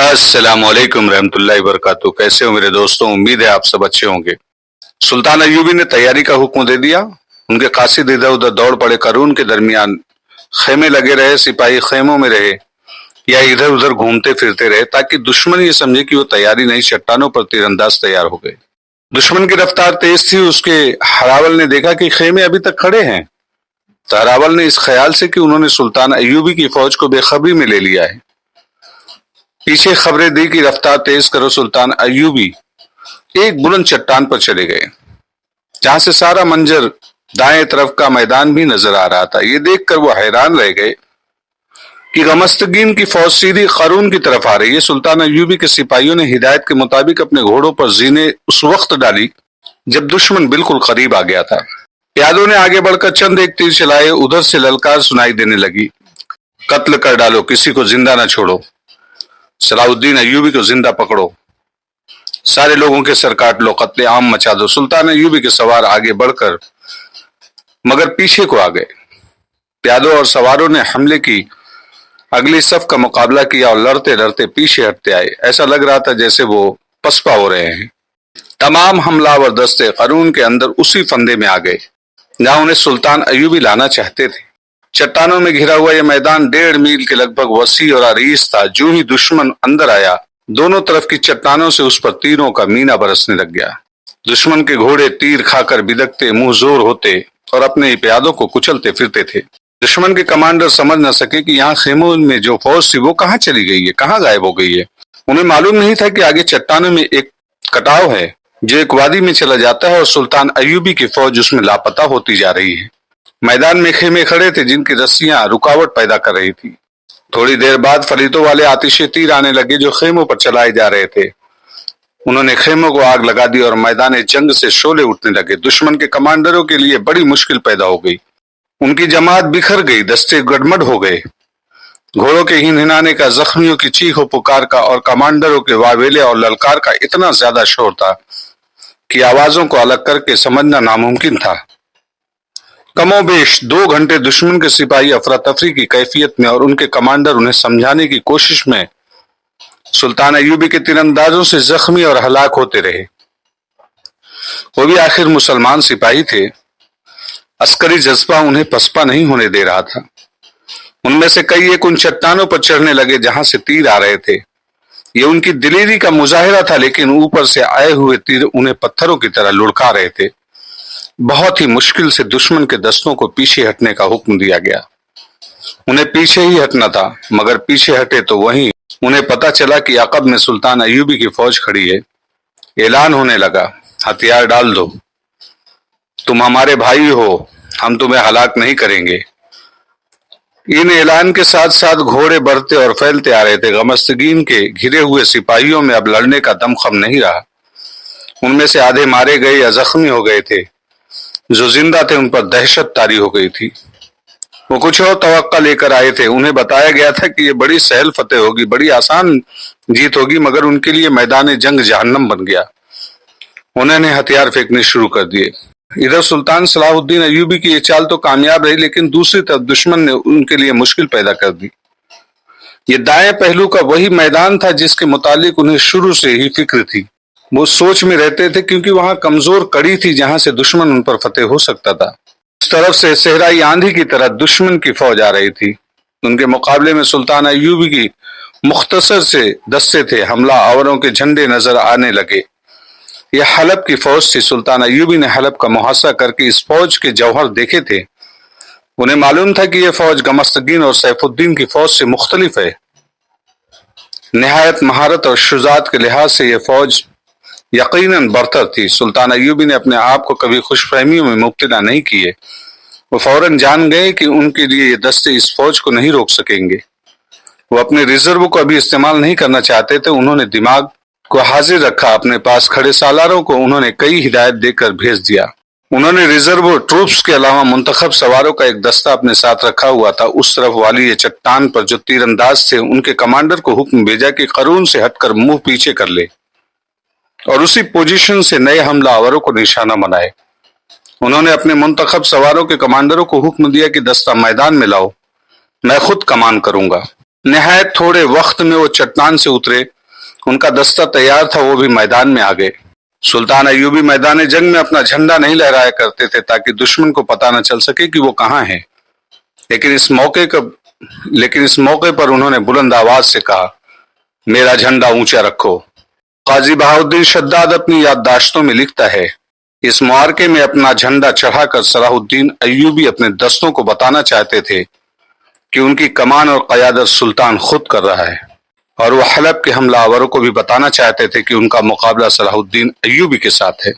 अस्सलाम वालेकुम रहमतुल्लाहि वबरकातुहू। कैसे हो मेरे दोस्तों? उम्मीद है आप सब अच्छे होंगे। सुल्तान अय्यूबी ने तैयारी का हुक्म दे दिया। उनके कासिद इधर उधर दौड़ पड़े। कारून के दरमियान खेमे लगे रहे, सिपाही खेमों में रहे या इधर उधर घूमते फिरते रहे ताकि दुश्मन ये समझे कि वो तैयारी नहीं, चट्टानों पर तीरंदाज तैयार हो गए। दुश्मन की रफ्तार तेज थी। उसके हरावल ने देखा कि खेमे अभी तक खड़े हैं, तो हरावल ने इस ख्याल से कि उन्होंने सुल्तान अय्यूबी की फौज को बेखबरी में ले लिया है, पीछे खबरें दी कि रफ्तार तेज करो। सुल्तान अय्यूबी एक बुलंद चट्टान पर चले गए, जहां से सारा मंजर, दाएं तरफ का मैदान भी नजर आ रहा था। ये देखकर वो हैरान रह गए कि गमस्तगीन की फौज सीधी कारून की तरफ आ रही है। सुल्तान अय्यूबी के सिपाहियों ने हिदायत के मुताबिक अपने घोड़ों पर जीने उस वक्त डाली जब दुश्मन बिल्कुल करीब आ गया था। प्यादों ने आगे बढ़कर चंद एक तीर चलाए। उधर से ललकार सुनाई देने लगी, कत्ल कर डालो, किसी को जिंदा न छोड़ो, सलाहुद्दीन अय्यूबी को जिंदा पकड़ो, सारे लोगों के सर काट लो, कत्ले आम मचा दो। सुल्तान अय्यूबी के सवार आगे बढ़कर मगर पीछे को आ गए। प्यादों और सवारों ने हमले की अगली सफ का मुकाबला किया और लड़ते लड़ते पीछे हटते आए। ऐसा लग रहा था जैसे वो पसपा हो रहे हैं। तमाम हमलावर दस्ते कारून के अंदर उसी फंदे में आ गए जहां उन्हें सुल्तान अय्यूबी लाना चाहते थे। चट्टानों में घिरा हुआ यह मैदान 1.5 मील के लगभग वसी और अरीज था। जो ही दुश्मन अंदर आया, दोनों तरफ की चट्टानों से उस पर तीरों का मीना बरसने लग गया। दुश्मन के घोड़े तीर खाकर बिदकते, मुंह जोर होते और अपने ही प्यादों को कुचलते फिरते थे। दुश्मन के कमांडर समझ न सके कि यहाँ खेमों में जो फौज थी वो कहाँ चली गई है, कहाँ गायब हो गई है। उन्हें मालूम नहीं था कि आगे चट्टानों में एक कटाव है जो एक वादी में चला जाता है और सुल्तान अय्यूबी की फौज उसमें लापता होती जा रही है। मैदान में खेमे खड़े थे जिनकी रस्सियां रुकावट पैदा कर रही थी। थोड़ी देर बाद फरीतों वाले आतिशे तीर आने लगे जो खेमों पर चलाए जा रहे थे। उन्होंने खेमों को आग लगा दी और मैदान जंग से शोले उठने लगे। दुश्मन के कमांडरों के लिए बड़ी मुश्किल पैदा हो गई। उनकी जमात बिखर गई, दस्ते गड़मड़ हो गए। घोड़ों के हिनहिनाने का, जख्मियों की चीखों पुकार का और कमांडरों के वावेले और ललकार का इतना ज्यादा शोर था कि आवाजों को अलग करके समझना नामुमकिन था। कमोबेश 2 घंटे दुश्मन के सिपाही अफरा तफरी की कैफियत में और उनके कमांडर उन्हें समझाने की कोशिश में सुल्तान अय्यूबी के तीरंदाजों से जख्मी और हलाक होते रहे। वो भी आखिर मुसलमान सिपाही थे। अस्करी जज्बा उन्हें पसपा नहीं होने दे रहा था। उनमें से कई एक उन चट्टानों पर चढ़ने लगे जहां से तीर आ रहे थे। ये उनकी दिलेरी का मुजाहिरा था, लेकिन ऊपर से आए हुए तीर उन्हें पत्थरों की तरह लुढ़का रहे थे। बहुत ही मुश्किल से दुश्मन के दस्तों को पीछे हटने का हुक्म दिया गया। उन्हें पीछे ही हटना था, मगर पीछे हटे तो वहीं उन्हें पता चला कि अकब में सुल्तान अय्यूबी की फौज खड़ी है। ऐलान होने लगा, हथियार डाल दो, तुम हमारे भाई हो, हम तुम्हें हलाक नहीं करेंगे। इन ऐलान के साथ साथ घोड़े बढ़ते और फैलते आ रहे थे। गमस्तगीन के घिरे हुए सिपाहियों में अब लड़ने का दमखम नहीं रहा। उनमें से आधे मारे गए या जख्मी हो गए थे। जो जिंदा थे उन पर दहशत तारी हो गई थी। वो कुछ और तवक्का लेकर आए थे। उन्हें बताया गया था कि ये बड़ी सहल फतेह होगी, बड़ी आसान जीत होगी, मगर उनके लिए मैदान जंग जहन्नम बन गया। उन्होंने हथियार फेंकने शुरू कर दिए। इधर सुल्तान सलाहुद्दीन अय्यूबी की ये चाल तो कामयाब रही, लेकिन दूसरी तरफ दुश्मन ने उनके लिए मुश्किल पैदा कर दी। ये दाएं पहलू का वही मैदान था जिसके मुतालिक उन्हें शुरू से ही फिक्र थी। वो सोच में रहते थे क्योंकि वहां कमजोर कड़ी थी जहां से दुश्मन उन पर फतेह हो सकता था। उस तरफ से सहराई आंधी की तरह दुश्मन की फौज आ रही थी। उनके मुकाबले में सुल्तान अय्यूबी की मुख्तसर से दस्ते थे। हमला आवरों के झंडे नजर आने लगे। यह हलब की फौज थी। सुल्तान अय्यूबी ने हलब का मुहासरा करके इस फौज के जौहर देखे थे। उन्हें मालूम था कि यह फौज गमस्तगीन और सैफुद्दीन की फौज से मुख्तलिफ है। निहायत महारत और शुजात के लिहाज से यह फौज यकीनन बरतर थी। सुल्तान अय्यूबी ने अपने आप को कभी खुशफहमियों में मुब्तला नहीं किए। वो फौरन जान गए कि उनके लिए ये दस्ते इस फौज को नहीं रोक सकेंगे। वो अपने रिजर्व को अभी इस्तेमाल नहीं करना चाहते थे। उन्होंने दिमाग को हाजिर रखा। अपने पास खड़े सालारों को उन्होंने कई हिदायत देकर भेज दिया। उन्होंने रिजर्व ट्रूप्स के अलावा मुंतखब सवारों का एक दस्ता अपने साथ रखा हुआ था। उस तरफ वाली ये चट्टान पर जो तीरंदाज थे, उनके कमांडर को हुक्म भेजा कि कारून से हटकर मुंह पीछे कर ले और उसी पोजीशन से नए हमलावरों को निशाना बनाए। उन्होंने अपने मुंतखब सवारों के कमांडरों को हुक्म दिया कि दस्ता मैदान में लाओ, मैं खुद कमान करूंगा। नहायत थोड़े वक्त में वो चट्टान से उतरे, उनका दस्ता तैयार था, वो भी मैदान में आ गए। सुल्तान अय्यूबी मैदान जंग में अपना झंडा नहीं लहराया करते थे ताकि दुश्मन को पता न चल सके कि वो कहाँ है, लेकिन इस मौके पर उन्होंने बुलंद आवाज से कहा, मेरा झंडा ऊंचा रखो। गाजी बहाउद्दीन शद्दाद अपनी याददाश्तों में लिखता है, इस मुआरके में अपना झंडा चढ़ाकर सलाहुद्दीन अय्यूबी अपने दस्तों को बताना चाहते थे कि उनकी कमान और क़यादत सुल्तान खुद कर रहा है, और वो हलब के हमलावरों को भी बताना चाहते थे कि उनका मुकाबला सलाहुद्दीन अय्यूबी के साथ है।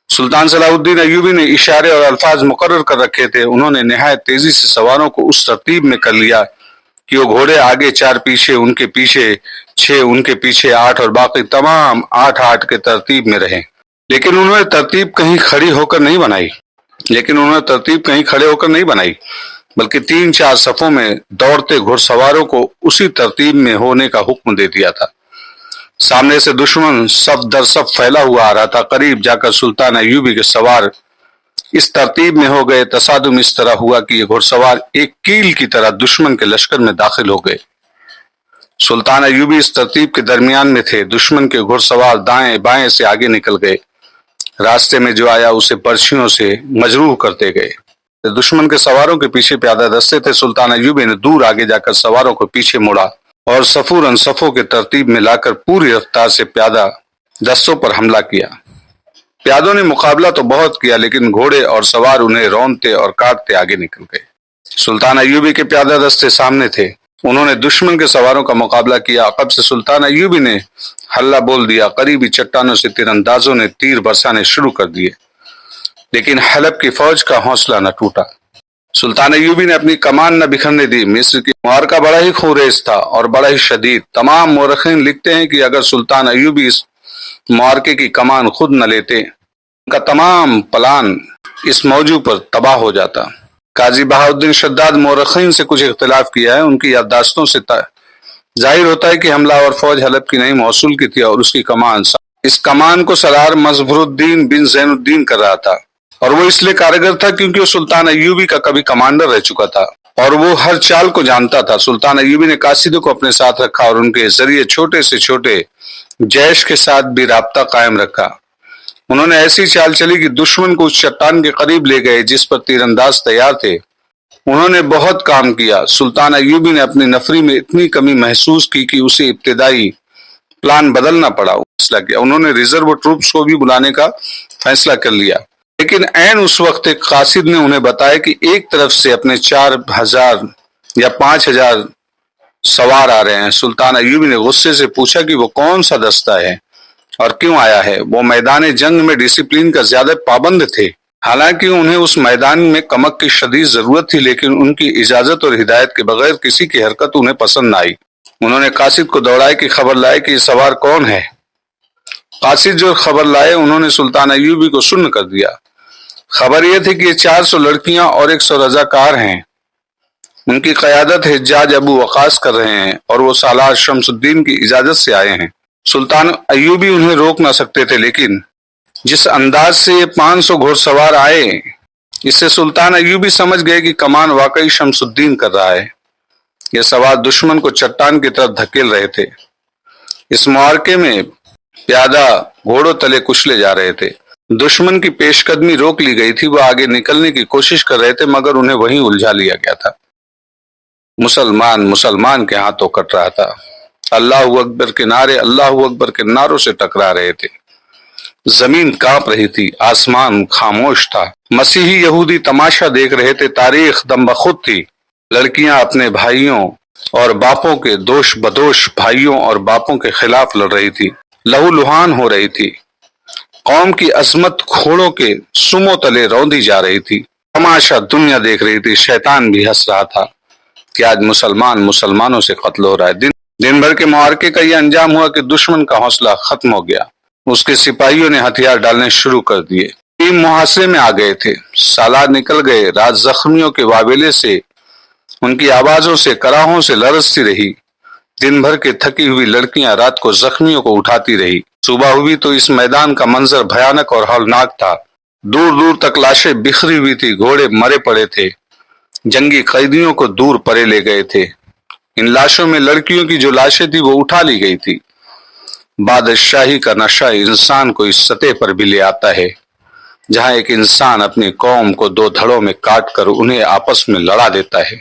सुल्तान सलाहुद्दीन अय्यूबी ने इशारे और अल्फाज मुकर्रर कर रखे थे। उन्होंने निहायत तेजी से सवारों को उस तरतीब में कर लिया कि वो घोड़े आगे 4 पीछे, उनके पीछे 6, उनके पीछे 8 और बाकी तमाम 8-8 के तरतीब में रहे। लेकिन उन्होंने तरतीब कहीं खड़े होकर नहीं बनाई, बल्कि 3-4 सफों में दौड़ते घुड़सवारों को उसी तरतीब में होने का हुक्म दे दिया था। सामने से दुश्मन सफ दर सफ फैला हुआ आ रहा था। करीब जाकर सुल्तान अय्यूबी के सवार इस तरतीब में हो गए। तसादुम इस तरह हुआ कि ये घुड़सवार एक कील की तरह दुश्मन के लश्कर में दाखिल हो गए। सुल्तान अय्यूबी इस तरतीब के दरमियान में थे। दुश्मन के घुड़सवार दाएं बाएं से आगे निकल गए। रास्ते में जो आया उसे बर्छियों से मजरूह करते गए। दुश्मन के सवारों के पीछे प्यादा दस्ते थे। सुल्तान अय्यूबी ने दूर आगे जाकर सवारों को पीछे मोड़ा और सफूरन सफों के तरतीब में लाकर पूरी रफ्तार से प्यादा दस्तों पर हमला किया। प्यादों ने मुकाबला तो बहुत किया, लेकिन घोड़े और सवार उन्हें रौंदते और काटते आगे निकल गए। सुल्तान अय्यूबी के प्यादा दस्ते सामने थे। उन्होंने दुश्मन के सवारों का मुकाबला किया। अकब से सुल्तान अय्यूबी ने हल्ला बोल दिया। करीबी चट्टानों से तीरंदाजों ने तीर बरसाने शुरू कर दिए, लेकिन हलब की फौज का हौसला न टूटा। सुल्तान अय्यूबी ने अपनी कमान न बिखरने दी। मिस्र की मुआरका बड़ा ही खूरेज था और बड़ा ही शदीद। तमाम मौरखीन लिखते हैं कि अगर सुल्तान अय्यूबी इस मुआरके की कमान खुद न लेते, उनका तमाम प्लान इस मौजू पर तबाह हो जाता। गाजी बहाउद्दीन शद्दाद मौरखीन से कुछ इख्तिलाफ किया है। उनकी याददाश्तों से जाहिर होता है कि हमलावर फौज हलब की नहीं मौसूल की थी और उसकी इस कमान को सलार मजफरुद्दीन बिन जैनुद्दीन कर रहा था, और वो इसलिए कारगर था क्योंकि वो सुल्तान अय्यूबी का कभी कमांडर रह चुका था और वो हर चाल को जानता था। सुल्तान अय्यूबी ने कासिदों को अपने साथ रखा और उनके जरिए छोटे से छोटे जैश के साथ भी राब्ता कायम रखा। उन्होंने ऐसी चाल चली कि दुश्मन को उस चट्टान के करीब ले गए जिस पर तीरंदाज तैयार थे। उन्होंने बहुत काम किया। सुल्तान अय्यूबी ने अपनी नफरी में इतनी कमी महसूस की कि उसे इब्तिदाई प्लान बदलना पड़ा। फैसला किया, उन्होंने रिजर्व ट्रूप्स को भी बुलाने का फैसला कर लिया, लेकिन ऐन उस वक्त एक कासिद ने उन्हें बताया कि एक तरफ से अपने 4000 या 5000 सवार आ रहे हैं। सुल्तान अय्यूबी ने गुस्से से पूछा कि वो कौन सा दस्ता है और क्यों आया है। वो मैदान जंग में डिसिप्लिन का ज्यादा पाबंद थे। हालांकि उन्हें उस मैदान में कमक की शदीद जरूरत थी, लेकिन उनकी इजाजत और हिदायत के बगैर किसी की हरकत उन्हें पसंद न आई। उन्होंने कासिद को दौड़ाए कि खबर लाए कि सवार कौन है। कासिद जो खबर लाए, उन्होंने सुल्तान अय्यूबी को सुन्न कर दिया। खबर यह थी कि ये 400 लड़कियां और 100 रजाकार हैं। उनकी क़यादत हिज्जाज अबू वक़ास कर रहे हैं और वो सालार शमसुद्दीन की इजाजत से आए हैं। सुल्तान अय्यूबी उन्हें रोक ना सकते थे, लेकिन जिस अंदाज से ये 500 घुड़सवार आए, इससे सुल्तान अय्यूबी समझ गए कि कमान वाकई शमसुद्दीन कर रहा है। ये सवार दुश्मन को चट्टान की तरफ धकेल रहे थे। इस मुआरके में प्यादा घोड़ों तले कुचले जा रहे थे। दुश्मन की पेशकदमी रोक ली गई थी। वह आगे निकलने की कोशिश कर रहे थे, मगर उन्हें वहीं उलझा लिया गया था। मुसलमान के हाथों कट रहा था। अल्लाह अकबर के नारे अल्लाह अकबर के नारों से टकरा रहे थे। जमीन कांप रही थी, आसमान खामोश था। मसीही यहूदी तमाशा देख रहे थे। तारीख दम बखुद थी। लड़कियां अपने भाइयों और बापों के दोष बदोश भाइयों और बापों के खिलाफ लड़ रही थी। लहूलुहान हो रही थी। कौम की अजमत घोड़ों के सुमो तले रौंदी जा रही थी। तमाशा दुनिया देख रही थी। शैतान भी हंस रहा था कि आज मुसलमानों से कत्ल हो रहा है। दिन भर के मुआरके का यह अंजाम हुआ कि दुश्मन का हौसला खत्म हो गया। उसके सिपाहियों ने हथियार डालने शुरू कर दिए। टीम मुहासरे में आ गए थे। सालार निकल गए। रात जख्मियों के वावेले से, उनकी आवाजों से, कराहों से लरसती रही। दिन भर के थकी हुई लड़कियां रात को जख्मियों को उठाती रही। सुबह हुई तो इस मैदान का मंजर भयानक और हौलनाक था। दूर दूर तक लाशें बिखरी हुई थी। घोड़े मरे पड़े थे। जंगी कैदियों को दूर परे ले गए थे। ان لاشوں میں لڑکیوں کی جو لاشیں تھی وہ اٹھا لی گئی تھی۔ بادشاہی کا نشہ انسان کو اس سطح پر بھی لے آتا ہے جہاں ایک انسان اپنی قوم کو دو دھڑوں میں کاٹ کر انہیں آپس میں لڑا دیتا ہے